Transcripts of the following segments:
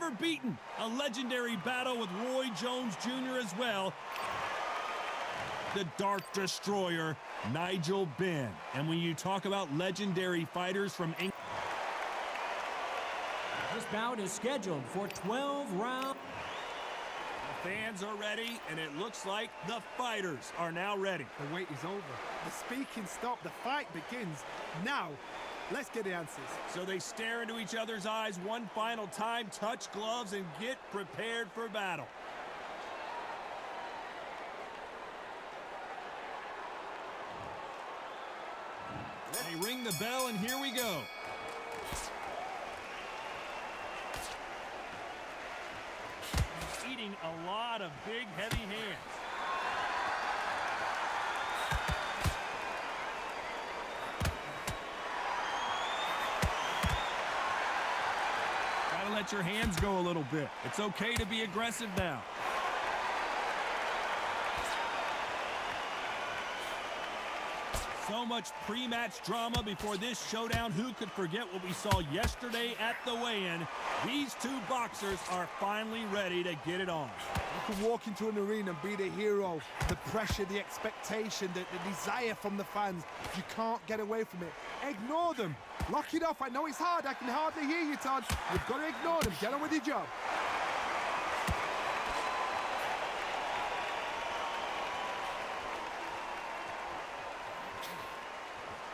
never beaten. A legendary battle with Roy Jones Jr. as well. The Dark Destroyer, Nigel Benn. And when you talk about legendary fighters from England... This bout is scheduled for 12 rounds. The fans are ready, and it looks like the fighters are now ready. The wait is over. The speaking stopped. The fight begins now. Let's get the answers. So they stare into each other's eyes one final time, touch gloves, and get prepared for battle. They ring the bell, and here we go. He's eating a lot of big, heavy hands. Gotta let your hands go a little bit. It's okay to be aggressive now. So much pre-match drama before this showdown. Who could forget what we saw yesterday at the weigh-in? These two boxers are finally ready to get it on. You can walk into an arena and be the hero. The pressure, the expectation, the desire from the fans. You can't get away from it. Ignore them. Lock it off. I know it's hard. I can hardly hear you, Todd. You've got to ignore them. Get on with your job.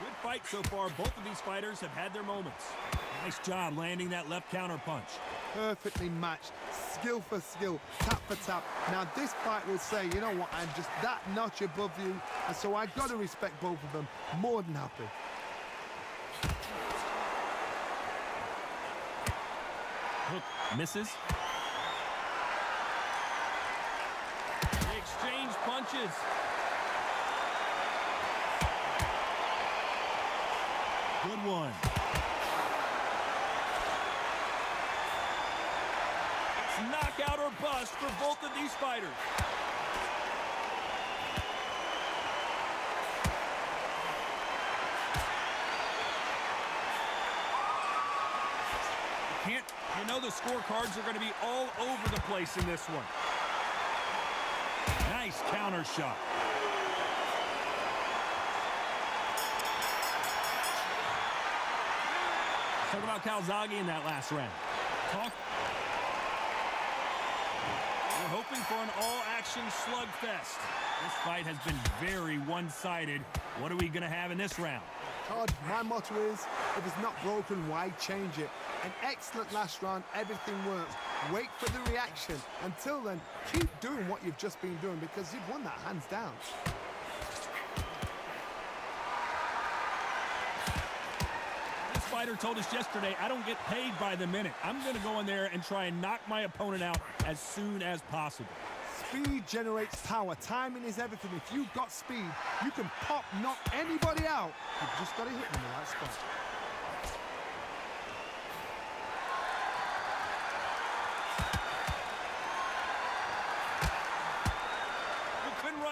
Good fight so far. Both of these fighters have had their moments. Nice job landing that left counter punch. Perfectly matched. Skill for skill. Tap for tap. Now this fight will say, you know what, I'm just that notch above you. And so I've got to respect both of them. More than happy. Hook misses. They exchange punches. Good one. It's knockout or bust for both of these fighters. You know the scorecards are going to be all over the place in this one. Nice counter shot. Talk about Calzaghe in that last round. We're hoping for an all-action slugfest. This fight has been very one-sided. What are we going to have in this round? Todd, my motto is, if it's not broken, why change it? An excellent last round, everything works. Wait for the reaction. Until then, keep doing what you've just been doing because you've won that hands down. This fighter told us yesterday, I don't get paid by the minute. I'm going to go in there and try and knock my opponent out as soon as possible. Speed generates power. Timing is everything. If you've got speed, you can knock anybody out. You've just got to hit them in the right spot.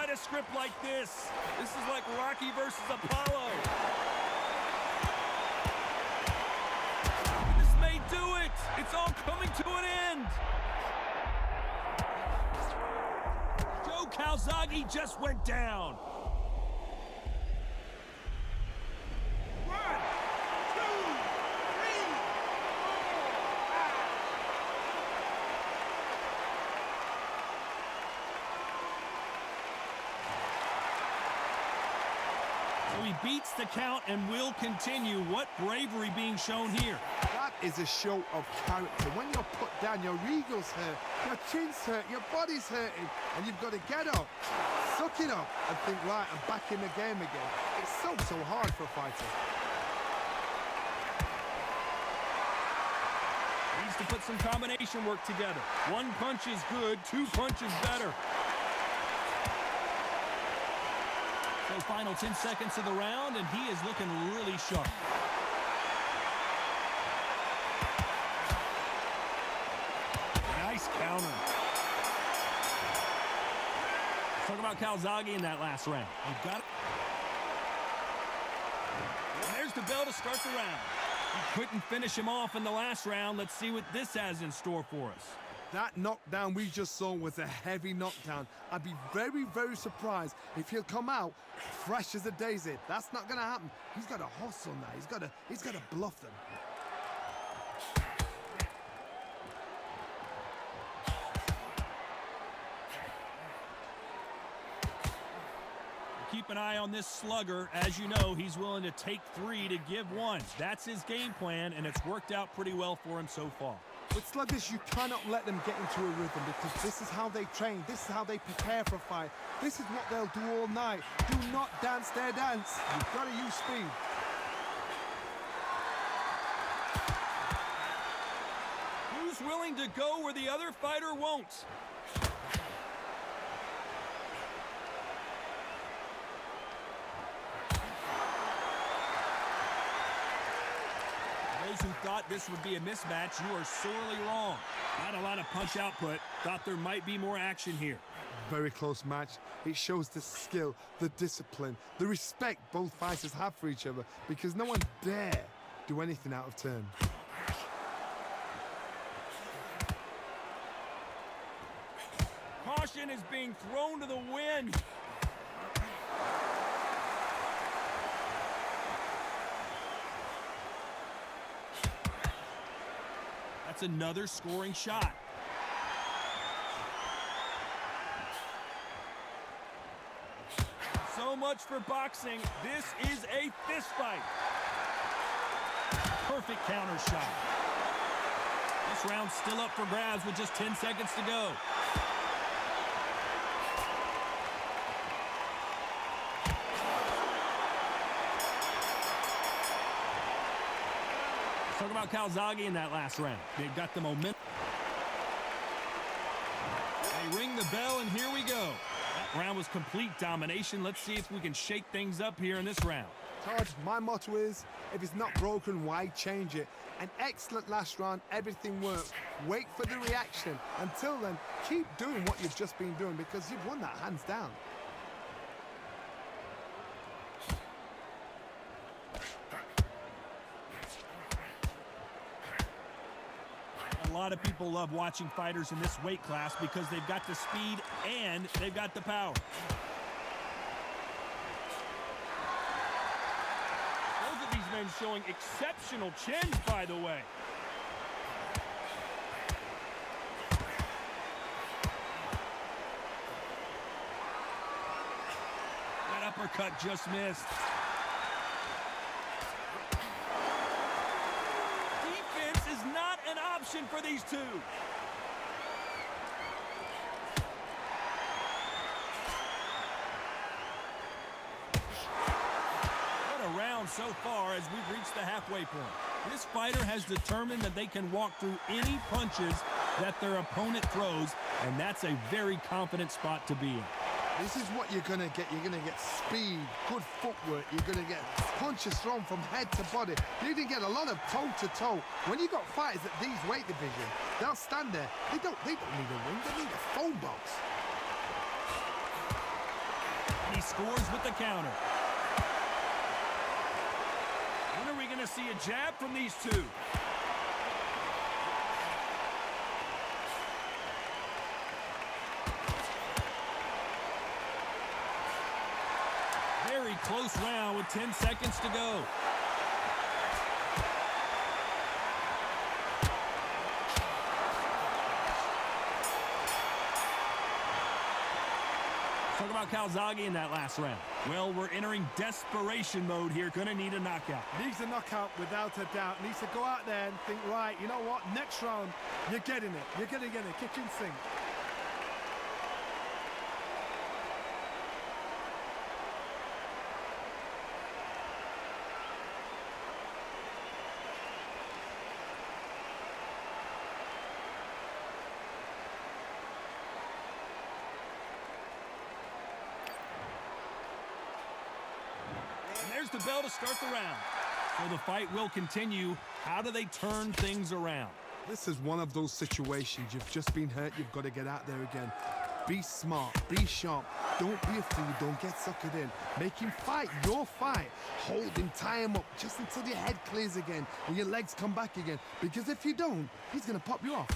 A script like this. This is like Rocky versus Apollo. This may do it. It's all coming to an end. Joe Calzaghe just went down. He beats the count and will continue. What bravery being shown here. That is a show of character. When you're put down, your ego's hurt, your chin's hurt, your body's hurting, and you've got to get up, suck it up, and think, right, I'm back in the game again. It's so hard for a fighter. Needs to put some combination work together. One punch is good, two punches better. So final 10 seconds of the round, and he is looking really sharp. Nice counter. Talk about Calzaghe in that last round. You've got it. And there's the bell to start the round. Couldn't finish him off in the last round. Let's see what this has in store for us. That knockdown we just saw was a heavy knockdown. I'd be very, very surprised if he'll come out fresh as a daisy. That's not going to happen. He's got to hustle now. He's got to bluff them. Keep an eye on this slugger. As you know, he's willing to take 3 to give 1. That's his game plan, and it's worked out pretty well for him so far. With sluggers, you cannot let them get into a rhythm because this is how they train. This is how they prepare for a fight. This is what they'll do all night. Do not dance their dance. You've got to use speed. Who's willing to go where the other fighter won't? Those who thought this would be a mismatch, you are sorely wrong. Not a lot of punch output. Thought there might be more action here. Very close match. It shows the skill, the discipline, the respect both fighters have for each other because no one dare do anything out of turn. Caution is being thrown to the wind. That's another scoring shot. So much for boxing. This is a fist fight. Perfect counter shot. This round's still up for grabs with just 10 seconds to go. Talk about Calzaghe in that last round. They got the momentum. They ring the bell, and here we go. That round was complete domination. Let's see if we can shake things up here in this round. Todd, my motto is, if it's not broken, why change it? An excellent last round, everything worked. Wait for the reaction. Until then, keep doing what you've just been doing because you've won that hands down. A lot of people love watching fighters in this weight class because they've got the speed and they've got the power. Both of these men showing exceptional chins, by the way. That uppercut just missed. An option for these two. What a round so far as we've reached the halfway point. This fighter has determined that they can walk through any punches that their opponent throws, and that's a very confident spot to be in. This is what you're going to get. You're going to get speed, good footwork. You're going to get punches thrown from head to body. You're going to get a lot of toe-to-toe. When you got fighters at these weight divisions, they'll stand there. They don't need a ring. They need a phone box. And he scores with the counter. When are we going to see a jab from these two? Very close round with 10 seconds to go. Talk about Calzaghe in that last round. Well, we're entering desperation mode here. Gonna need a knockout. Needs a knockout without a doubt. Needs to go out there and think, right, you know what? Next round, you're getting it. You're gonna get it. Kitchen sink. There's the bell to start the round. So the fight will continue. How do they turn things around? This is one of those situations. You've just been hurt. You've got to get out there again. Be smart, be sharp. Don't be a fool, don't get suckered in. Make him fight your fight. Hold him, tie him up, just until your head clears again and your legs come back again. Because if you don't, he's gonna pop you off.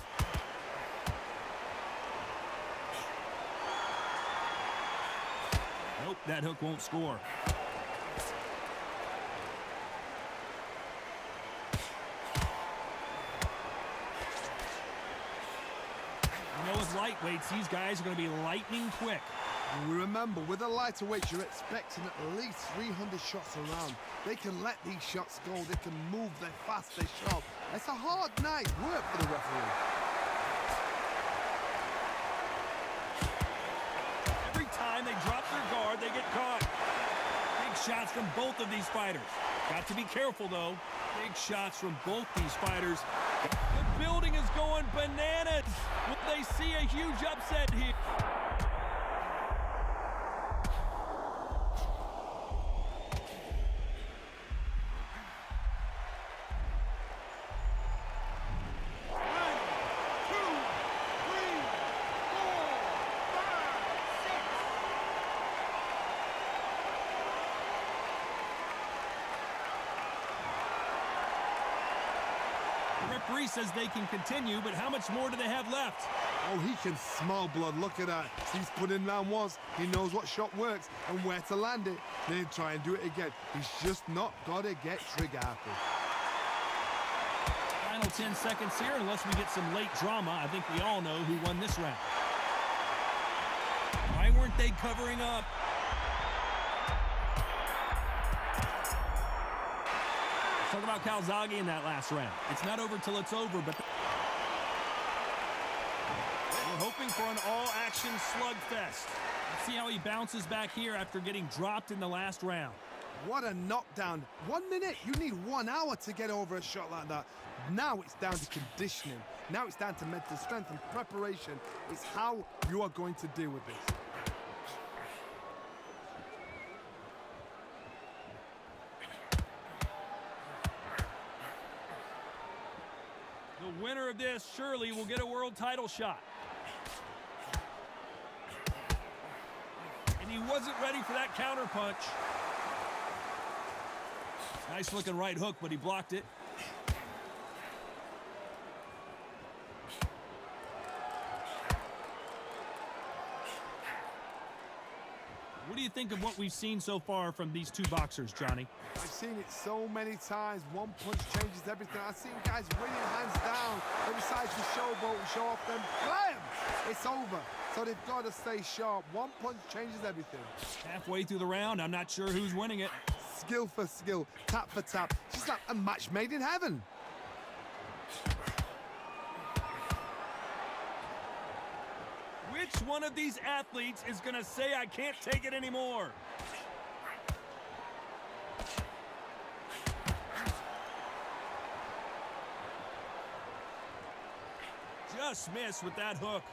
Nope, that hook won't score. You know, with lightweights, these guys are going to be lightning quick. Remember, with a lighter weight, you're expecting at least 300 shots around. They can let these shots go. They can move. They're fast. They're sharp. It's a hard night's work for the referee. Every time they drop their guard, they get caught. Big shots from both of these fighters. Got to be careful, though. Big shots from both these fighters. The building is going bananas. Will they see a huge upset here? The referee says they can continue, but how much more do they have left? Oh, he can smell blood. Look at that. He's put in round once. He knows what shot works and where to land it. Then try and do it again. He's just not got to get trigger happy. Final 10 seconds here, unless we get some late drama. I think we all know who won this round. Why weren't they covering up? Talk about Calzaghe in that last round. It's not over till it's over, but we're hoping for an all-action slugfest. Let's see how he bounces back here after getting dropped in the last round. What a knockdown. 1 minute, you need 1 hour to get over a shot like that. Now it's down to conditioning. Now it's down to mental strength and preparation. It's how you are going to deal with this. The winner of this surely will get a world title shot. And he wasn't ready for that counter punch. Nice looking right hook, but he blocked it. What do you think of what we've seen so far from these two boxers, Johnny? I've seen it so many times. One punch changes everything. I've seen guys winning hands down. They decide to showboat and show off them. Blam! It's over. So they've got to stay sharp. One punch changes everything. Halfway through the round, I'm not sure who's winning it. Skill for skill, tap for tap. Just like a match made in heaven. Which one of these athletes is going to say, I can't take it anymore? Just missed with that hook.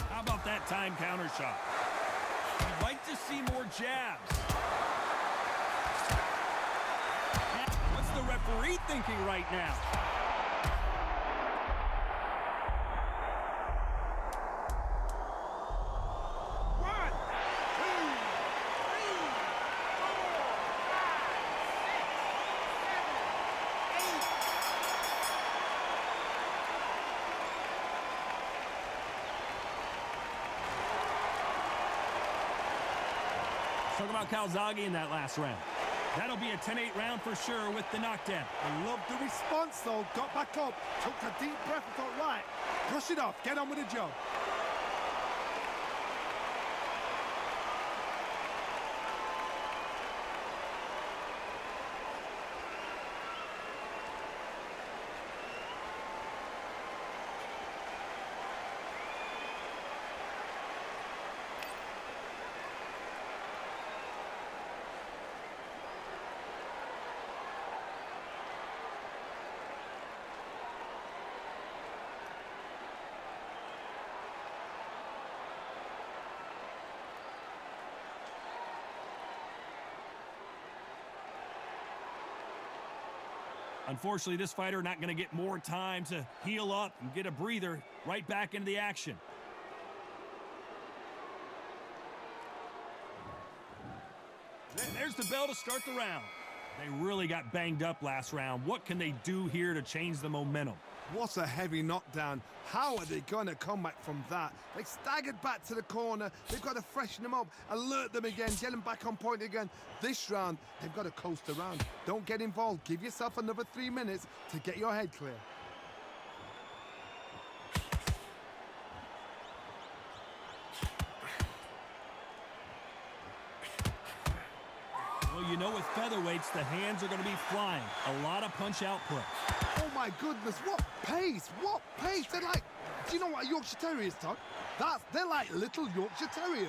How about that time counter shot? I'd like to see more jabs. What's the referee thinking right now? Talk about Calzaghe in that last round. That'll be a 10-8 round for sure with the knockdown. I love the response, though. Got back up, took a deep breath and thought, right, brush it off, get on with the job. Unfortunately, this fighter not going to get more time to heal up and get a breather. Right back into the action. There's the bell to start the round. They really got banged up last round. What can they do here to change the momentum? What a heavy knockdown. How are they going to come back from that? They staggered back to the corner. They've got to freshen them up, alert them again, get them back on point again. This round, they've got to coast around. Don't get involved. Give yourself another 3 minutes to get your head clear. Well, you know with featherweights, the hands are going to be flying. A lot of punch output. Oh my goodness, what pace, what pace. They're like, do you know what a Yorkshire Terrier is, Todd? They're like little Yorkshire Terriers.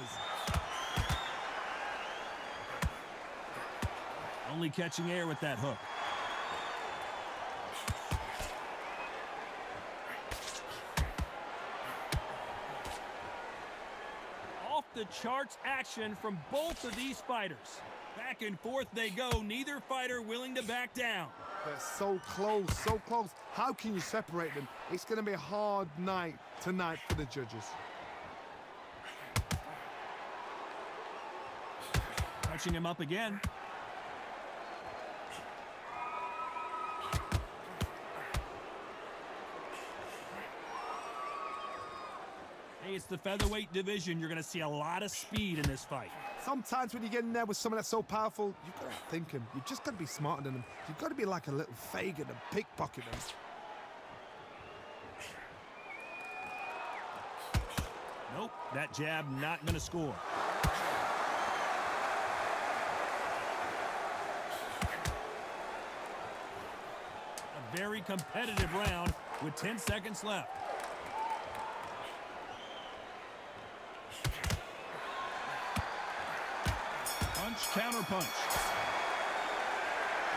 Only catching air with that hook. Off the charts action from both of these fighters. Back and forth they go, neither fighter willing to back down. They're so close, so close. How can you separate them? It's going to be a hard night tonight for the judges. Touching him up again. Hey, it's the featherweight division. You're going to see a lot of speed in this fight. Sometimes when you get in there with someone that's so powerful, you've got to think him. You've just got to be smarter than him. You've got to be like a little Fagin and pickpocket him. Nope, that jab not going to score. A very competitive round with 10 seconds left. Punch, counter punch.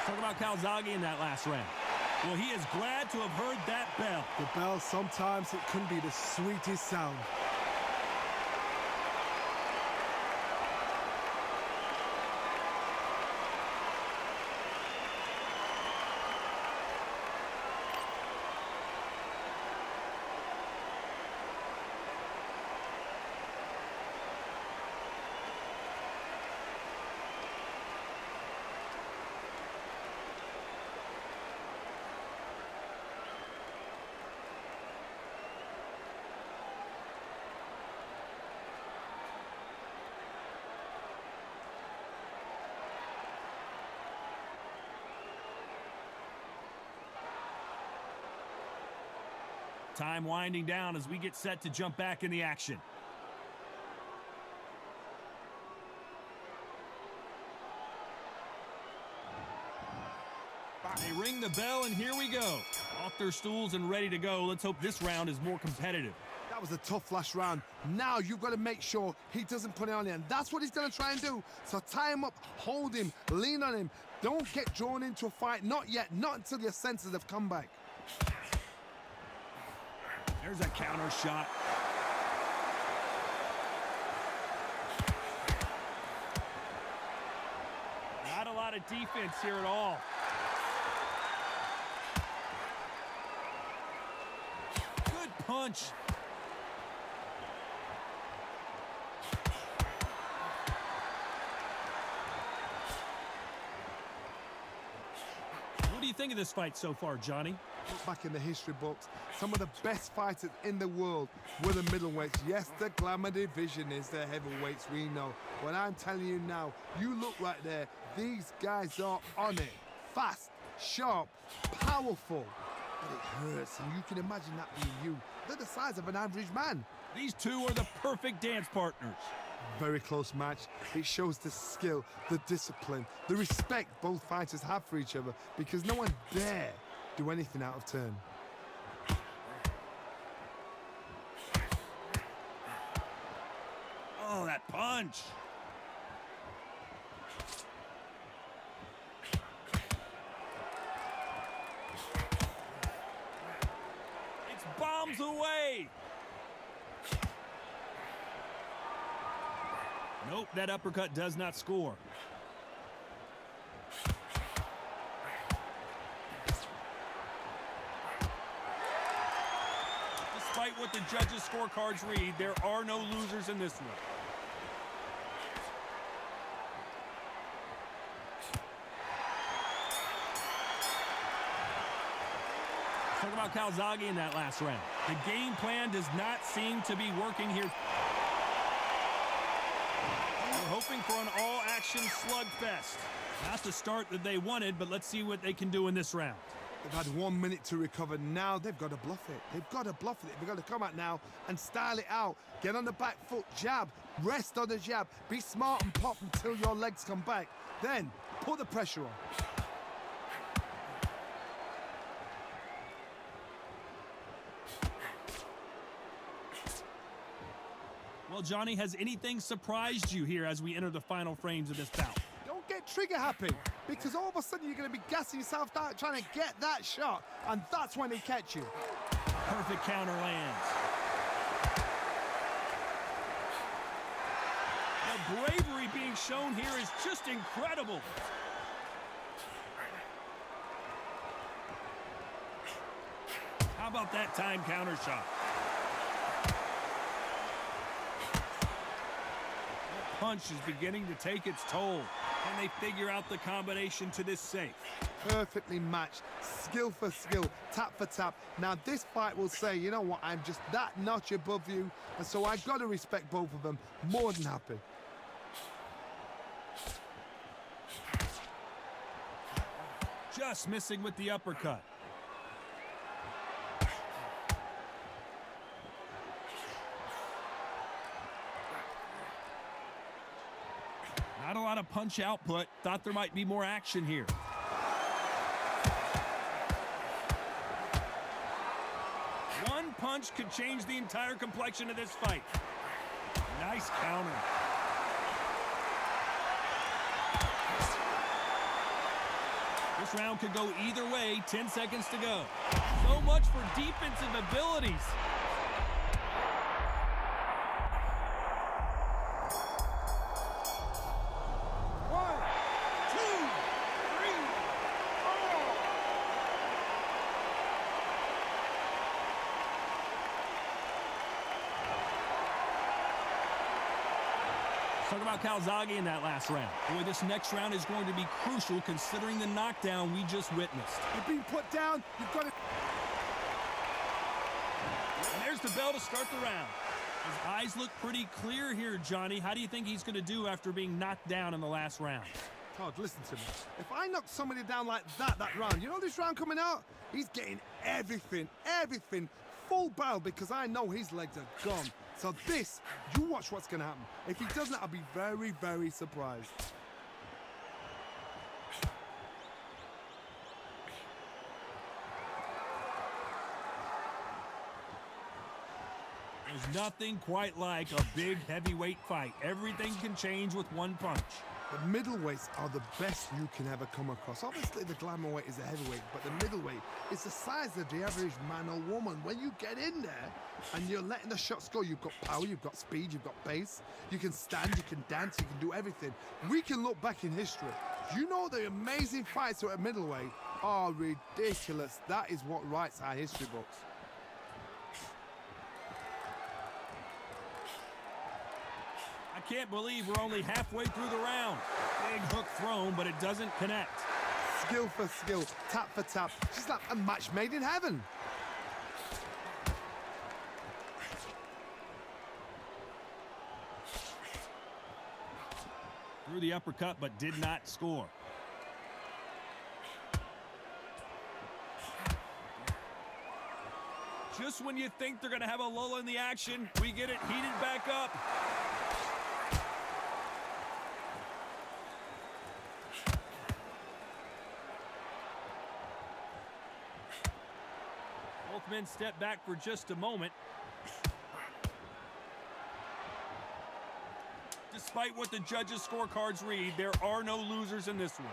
Talk about Calzaghe in that last round. Well, he is glad to have heard that bell. The bell, sometimes it can be the sweetest sound. Time winding down as we get set to jump back in the action. They ring the bell, and here we go. Off their stools and ready to go. Let's hope this round is more competitive. That was a tough last round. Now you've got to make sure he doesn't put it on you, and that's what he's going to try and do. So tie him up, hold him, lean on him. Don't get drawn into a fight. Not yet. Not until your senses have come back. There's a counter shot. Not a lot of defense here at all. Good punch. What do you think of this fight so far, Johnny? Look back in the history books, some of the best fighters in the world were the middleweights. Yes, the glamour division is the heavyweights, we know. But I'm telling you now, you look right there, these guys are on it. Fast, sharp, powerful. But it hurts, and you can imagine that being you. They're the size of an average man. These two are the perfect dance partners. Very close match. It shows the skill, the discipline, the respect both fighters have for each other, because no one dare do anything out of turn. Oh, that punch. It's bombs away. Nope, that uppercut does not score. Despite what the judges' scorecards read, there are no losers in this one. Talk about Calzaghe in that last round. The game plan does not seem to be working here. We're hoping for an all-action slugfest. Not the start that they wanted, but let's see what they can do in this round. They've had 1 minute to recover. Now they've got to bluff it. They've got to bluff it. They've got to come out now and style it out. Get on the back foot, jab, rest on the jab. Be smart and pop until your legs come back. Then put the pressure on. Well, Johnny, has anything surprised you here as we enter the final frames of this bout? Don't get trigger happy, because all of a sudden you're going to be gassing yourself out trying to get that shot, and that's when they catch you. Perfect counter lands. The bravery being shown here is just incredible. How about that time counter shot? That punch is beginning to take its toll. Can they figure out the combination to this safe? Perfectly matched, skill for skill, tap for tap. Now this fight will say, you know what, I'm just that notch above you, and so I've got to respect both of them. More than happy. Just missing with the uppercut. Not a lot of punch output. Thought there might be more action here. One punch could change the entire complexion of this fight. Nice counter. This round could go either way. 10 seconds to go. So much for defensive abilities. Talk about Calzaghe in that last round. Boy, this next round is going to be crucial considering the knockdown we just witnessed. You're being put down. You've got to... And there's the bell to start the round. His eyes look pretty clear here, Johnny. How do you think he's going to do after being knocked down in the last round? Todd, listen to me. If I knock somebody down like that round, you know this round coming out? He's getting everything, full barrel, because I know his legs are gone. So this, you watch what's going to happen. If he doesn't, I'll be very, very surprised. There's nothing quite like a big heavyweight fight. Everything can change with one punch. The middleweights are the best you can ever come across. Obviously, the glamour weight is a heavyweight, but the middleweight is the size of the average man or woman. When you get in there and you're letting the shots go, you've got power, you've got speed, you've got pace. You can stand, you can dance, you can do everything. We can look back in history. You know the amazing fights at middleweight are ridiculous. That is what writes our history books. I can't believe we're only halfway through the round. Big hook thrown, but it doesn't connect. Skill for skill, tap for tap. Just like a match made in heaven. Threw the uppercut, but did not score. Just when you think they're going to have a lull in the action, we get it heated back up. Both men step back for just a moment. Despite what the judges' scorecards read, there are no losers in this one.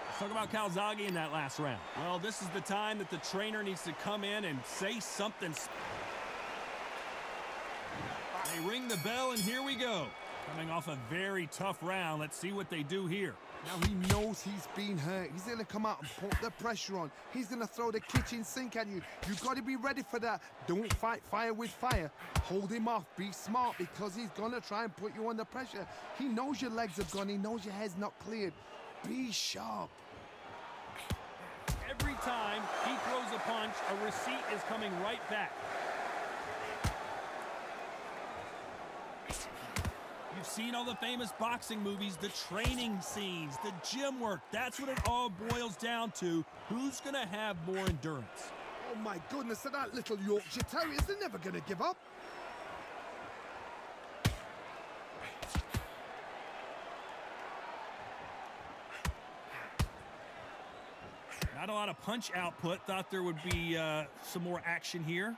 Let's talk about Calzaghe in that last round. Well, this is the time that the trainer needs to come in and say something. They ring the bell, and here we go. Coming off a very tough round, let's see what they do here. Now he knows he's been hurt. He's going to come out and put the pressure on. He's going to throw the kitchen sink at you. You've got to be ready for that. Don't fight fire with fire. Hold him off. Be smart because he's going to try and put you under pressure. He knows your legs have gone. He knows your head's not cleared. Be sharp. Every time he throws a punch, a receipt is coming right back. You've seen all the famous boxing movies, the training scenes, the gym work. That's what it all boils down to. Who's going to have more endurance? Oh my goodness, that little Yorkshire Terriers, they're never going to give up. Not a lot of punch output. Thought there would be some more action here.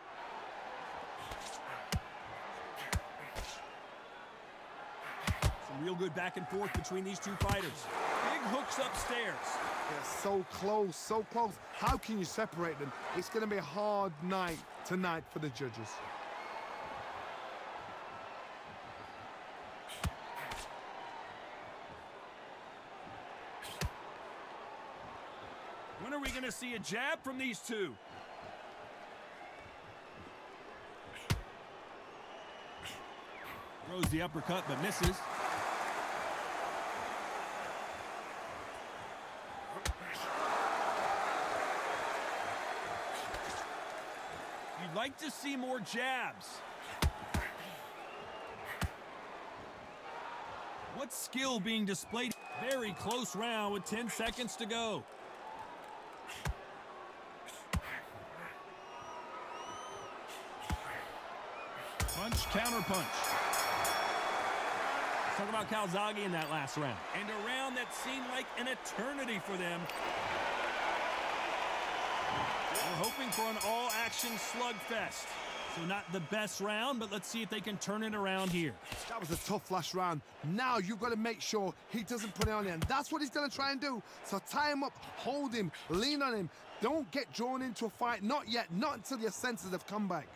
Some real good back and forth between these two fighters. Big hooks upstairs. They're so close, so close. How can you separate them? It's going to be a hard night tonight for the judges. When are we going to see a jab from these two? Throws the uppercut but misses. You'd like to see more jabs. What skill being displayed? Very close round with 10 seconds to go. Punch, counter punch. Let's talk about Calzaghe in that last round. And a round that seemed like an eternity for them. We're hoping for an all-action slugfest. So not the best round, but let's see if they can turn it around here. That was a tough last round. Now you've got to make sure he doesn't put it on you. And that's what he's going to try and do. So tie him up, hold him, lean on him. Don't get drawn into a fight. Not yet. Not until your senses have come back.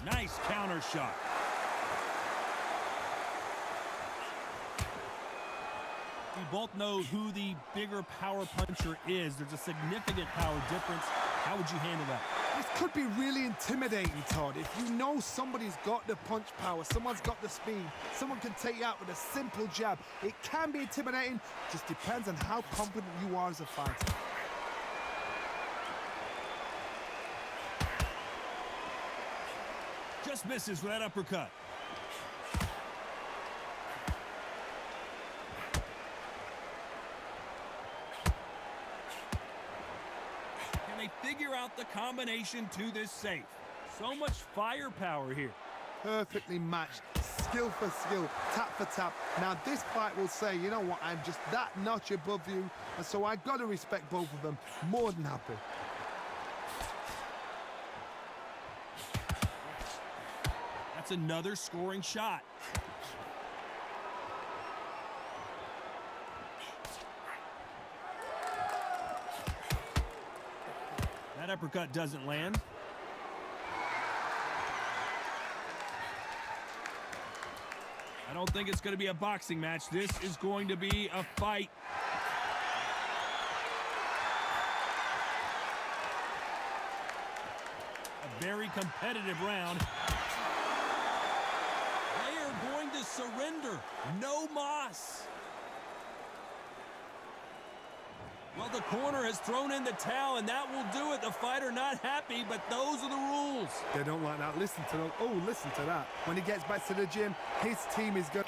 Nice counter shot. We both know who the bigger power puncher is. There's a significant power difference. How would you handle that? This could be really intimidating, Todd. If you know somebody's got the punch power, someone's got the speed, someone can take you out with a simple jab, it can be intimidating. Just depends on how confident you are as a fighter. Just misses with that uppercut. Can they figure out the combination to this safe? So much firepower here. Perfectly matched, skill for skill, tap for tap. Now this fight will say, you know what, I'm just that notch above you, and so I've got to respect both of them. More than happy. That's another scoring shot. That uppercut doesn't land. I don't think it's going to be a boxing match. This is going to be a fight. A very competitive round. They are going to surrender. No mas. Well, the corner has thrown in the towel, and that will do it. The fighter not happy, but those are the rules. They don't like that. Listen to them. Oh, listen to that. When he gets back to the gym, his team is good.